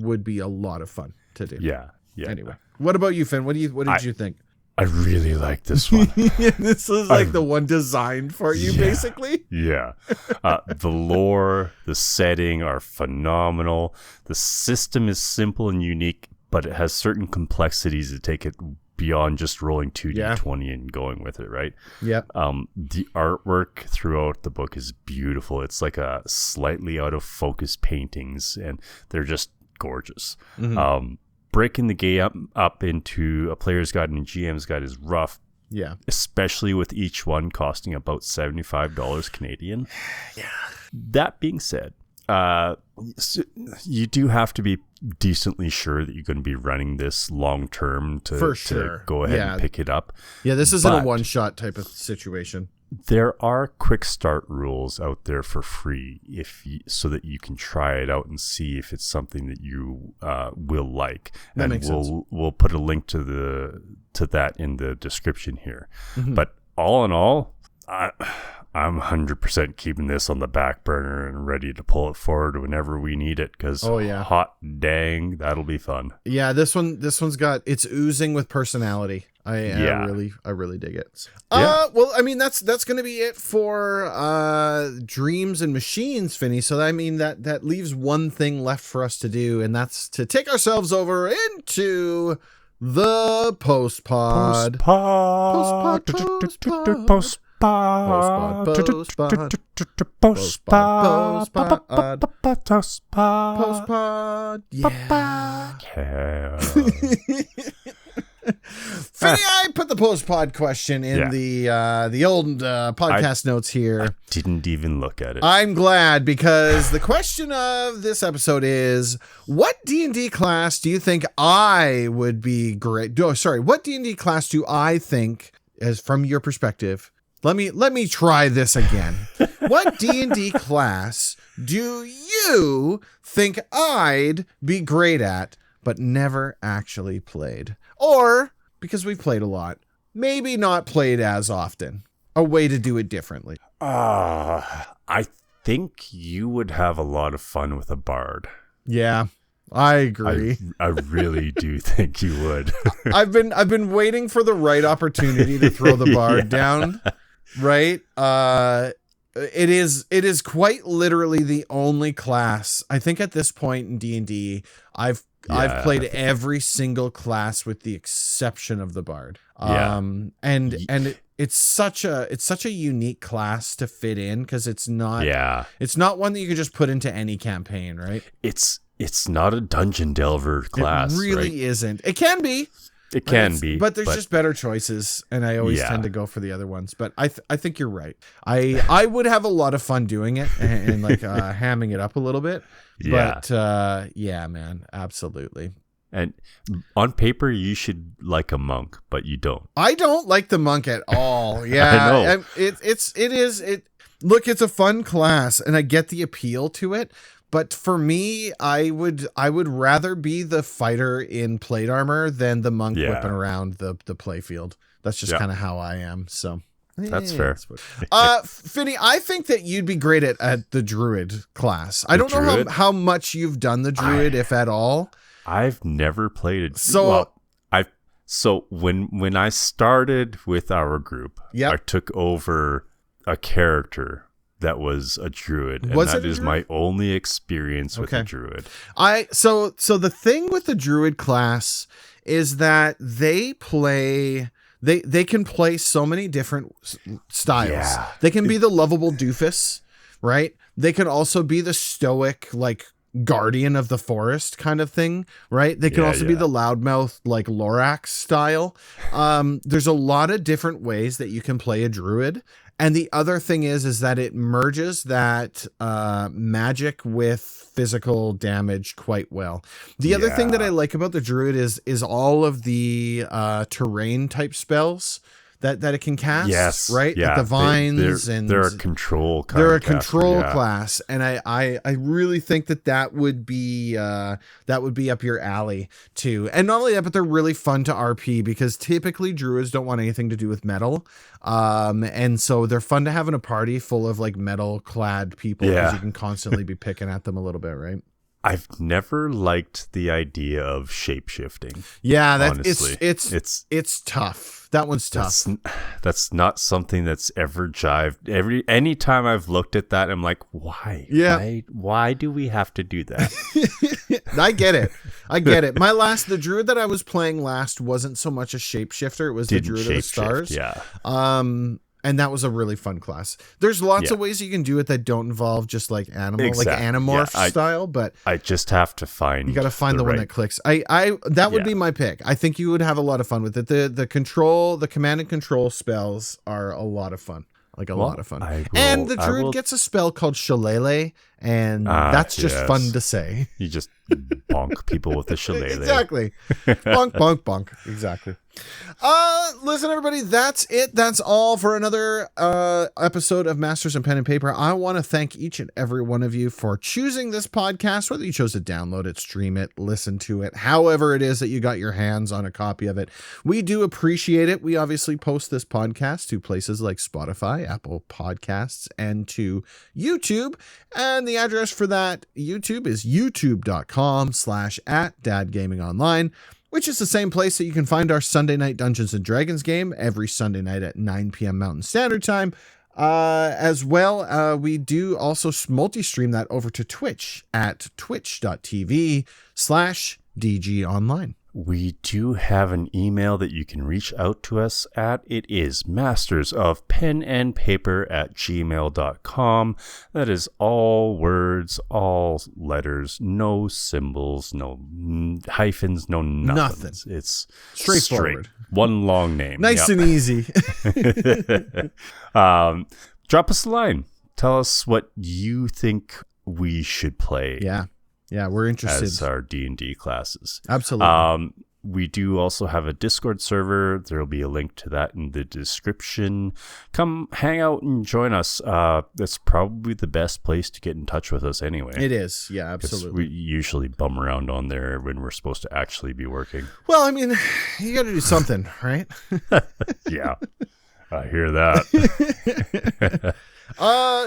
would be a lot of fun to do. Yeah. Anyway, what about you, Finn? What did you think? I really like this one. This is like the one designed for you, basically. Yeah. The lore, the setting are phenomenal. The system is simple and unique, but it has certain complexities that take it beyond just rolling 2d20 and going with it, right? Yep. The artwork throughout the book is beautiful. It's like a slightly out of focus paintings, and they're just gorgeous. Mm-hmm. Breaking the game up into a player's guide and a GM's guide is rough. Yeah. Especially with each one costing about $75 Canadian. Yeah. That being said, you do have to be decently sure that you're going to be running this long term to go ahead and pick it up. Yeah, this isn't a one-shot type of situation. There are quick start rules out there for free so that you can try it out and see if it's something that you will like. That makes sense. We'll put a link to that in the description here. Mm-hmm. But all in all, I'm 100% keeping this on the back burner and ready to pull it forward whenever we need it, because hot dang, that'll be fun. Yeah, this one's got, it's oozing with personality. I really dig it. Well, I mean, that's going to be it for Dreams and Machines, Finney. So I mean that leaves one thing left for us to do, and that's to take ourselves over into the post-pod. Post-pod. Yeah. Finny, I put the post-pod question in the old podcast notes here. I didn't even look at it. I'm glad, because the question of this episode is, what D&D class do you think I would be great? Oh, sorry. What D&D class do I think, as from your perspective? Let me try this again. What D&D class do you think I'd be great at, but never actually played? Or, because we've played a lot, maybe not played as often. A way to do it differently. I think you would have a lot of fun with a bard. Yeah, I agree. I really do think you would. I've been waiting for the right opportunity to throw the bard down. Right? It is quite literally the only class. I think at this point in D&D, I've played every single class with the exception of the bard. And it's such a unique class to fit in, because it's not one that you can just put into any campaign, right? It's not a dungeon delver class. It really isn't. It can be. It can be, but there's just better choices, and I always tend to go for the other ones. But I think you're right. I would have a lot of fun doing it and like hamming it up a little bit. Yeah. But yeah, man, absolutely. And on paper, you should like a monk, but you don't. I don't like the monk at all. Yeah, I know. Look, it's a fun class, and I get the appeal to it. But for me, I would rather be the fighter in plate armor than the monk whipping around the playfield. That's just kind of how I am. So that's fair. Finny, I think that you'd be great at the druid class. I don't know how much you've done the druid, if at all. I've never played it. So when I started with our group, I took over a character that was a druid, and that is my only experience with a druid. So the thing with the druid class is that they can play so many different styles. Yeah. They can be the lovable doofus, right? They can also be the stoic, like, guardian of the forest kind of thing, right? They can also be the loudmouth, like Lorax style. There's a lot of different ways that you can play a druid. And the other thing is that it merges that magic with physical damage quite well. The other thing that I like about the druid is all of the terrain type spells that it can cast. Yes, right. Yeah, like the vines they're a control. They're a control class, and I really think that would be up your alley too. And not only that, but they're really fun to RP, because typically druids don't want anything to do with metal, and so they're fun to have in a party full of like metal clad people, because you can constantly be picking at them a little bit, right? I've never liked the idea of shape-shifting. Yeah, it's tough. That one's tough. That's not something that's ever jived. Anytime I've looked at that, I'm like, why? Yeah. Why do we have to do that? I get it. The druid that I was playing last wasn't so much a shapeshifter. It was the druid of the stars. Yeah. And that was a really fun class. There's lots of ways you can do it that don't involve just like animal, like Animorph style, but I just have to find. You got to find the one that clicks. That would be my pick. I think you would have a lot of fun with it. The command and control spells are a lot of fun. Like a lot of fun. And the druid gets a spell called Shillelagh, and that's just fun to say. You just bonk people with the shillelagh. Exactly. Bonk, bonk, bonk. Exactly. Listen, everybody, that's it. That's all for another episode of Masters in Pen and Paper. I want to thank each and every one of you for choosing this podcast, whether you chose to download it, stream it, listen to it, however it is that you got your hands on a copy of it. We do appreciate it. We obviously post this podcast to places like Spotify, Apple Podcasts, and to YouTube. And the address for that YouTube is youtube.com/@DadGamingOnline, which is the same place that you can find our Sunday night Dungeons and Dragons game every Sunday night at 9 p.m. Mountain Standard Time. As well, we do also multi-stream that over to Twitch at twitch.tv/DGOnline. We do have an email that you can reach out to us at. It is mastersofpenandpaper@gmail.com. That is all words, all letters, no symbols, no hyphens, no nothing. It's straightforward. One long name. Nice and easy. Drop us a line. Tell us what you think we should play. Yeah, we're interested. As our D&D classes. Absolutely. We do also have a Discord server. There will be a link to that in the description. Come hang out and join us. That's probably the best place to get in touch with us anyway. It is. Yeah, absolutely. We usually bum around on there when we're supposed to actually be working. Well, I mean, you got to do something, right? Yeah, I hear that.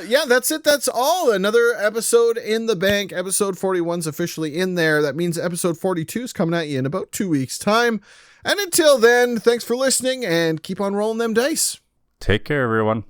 Yeah, that's it. That's all. Another episode in the bank. Episode 41's officially in there. That means episode 42 is coming at you in about 2 weeks' time. And until then, thanks for listening and keep on rolling them dice. Take care, everyone.